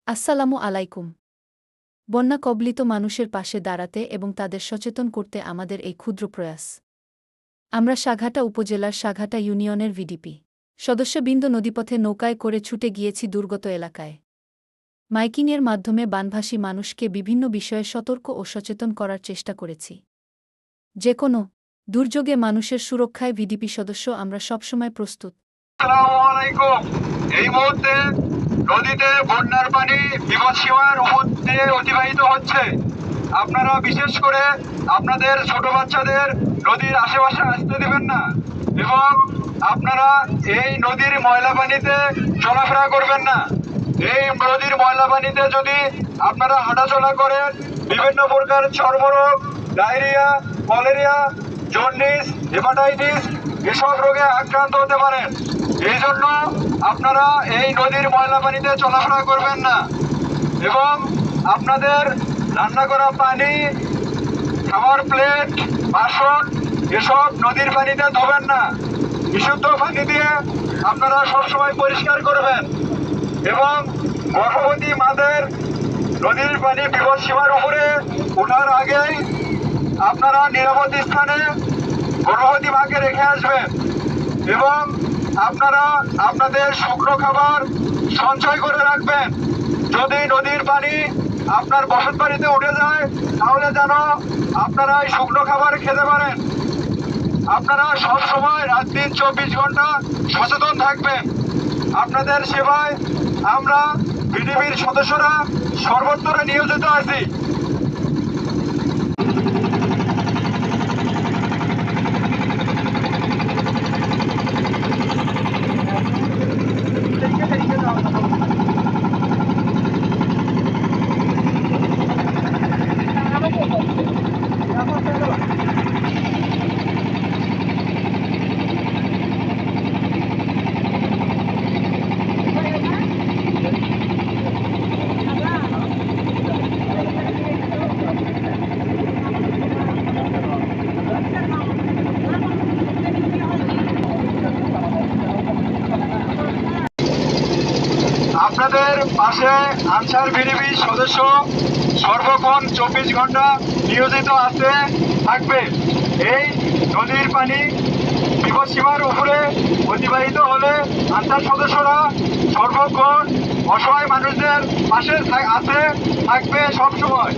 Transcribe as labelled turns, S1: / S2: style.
S1: আসসালামু আলাইকুম। বন্যা কবলিত মানুষের পাশে দাঁড়াতে এবং তাদের সচেতন করতে আমাদের এই ক্ষুদ্র প্রয়াস। আমরা সাঘাটা উপজেলার সাঘাটা ইউনিয়নের ভিডিপি সদস্যবৃন্দ নদীপথে নৌকায় করে ছুটে গিয়েছি দুর্গত এলাকায়। মাইকিংয়ের মাধ্যমে বানভাসী মানুষকে বিভিন্ন বিষয়ে সতর্ক ও সচেতন করার চেষ্টা করেছি। যে কোনো দুর্যোগে মানুষের সুরক্ষায় ভিডিপি সদস্য আমরা সবসময় প্রস্তুত।
S2: আসসালামু আলাইকুম। এই মুহূর্তে নদীতে বন্যার পানি বিপদসীমার উপর দিয়ে অতিবাহিত হচ্ছে। আপনারা বিশেষ করে আপনাদের ছোট বাচ্চাদের নদীর আশেপাশে আসতে দেবেন না এবং আপনারা এই নদীর ময়লা পানিতে চলাফেরা করবেন না। এই নদীর ময়লা পানিতে যদি আপনারা হাঁটাচলা করেন বিভিন্ন প্রকার চর্মরোগ, ডায়রিয়া, কলেরিয়া, জন্ডিস, হেপাটাইটিস এসব রোগে আক্রান্ত হতে পারেন। এই জন্য আপনারা এই নদীর ময়লা পানিতে চলাফেরা করবেন না এবং আপনাদের রান্না করা পানি, খাবার প্লেট, বাসন এসব নদীর পানিতে ধোবেন না। বিশুদ্ধ পানি দিয়ে আপনারা সবসময় পরিষ্কার করবেন এবং গর্ভবতী মাদের নদীর পানি বিপদসীমার উপরে ওঠার আগেই আপনারা নিরাপদ স্থানে গর্ভবতী মাকে রেখে আসবেন এবং আপনারা আপনাদের শুকনো খাবার সঞ্চয় করে রাখবেন। যদি নদীর পানি আপনার বসত বাড়িতে উঠে যায় তাহলে যেন আপনারা এই শুকনো খাবার খেতে পারেন। আপনারা সব সময় রাত দিন 24 ঘন্টা সচেতন থাকবেন। আপনাদের সেবায় আমরা ভিডিপির সদস্যরা সর্বত্র নিয়োজিত আছি। আপনাদের পাশে আনসার ভিডিপি সদস্য সর্বক্ষণ 24 ঘন্টা নিয়োজিত আছে থাকবে। এই নদীর পানি বিপদসীমার উপরে অতিবাহিত হলে আনসার সদস্যরা সর্বক্ষণ অসহায় মানুষদের পাশে আছে থাকবে সবসময়।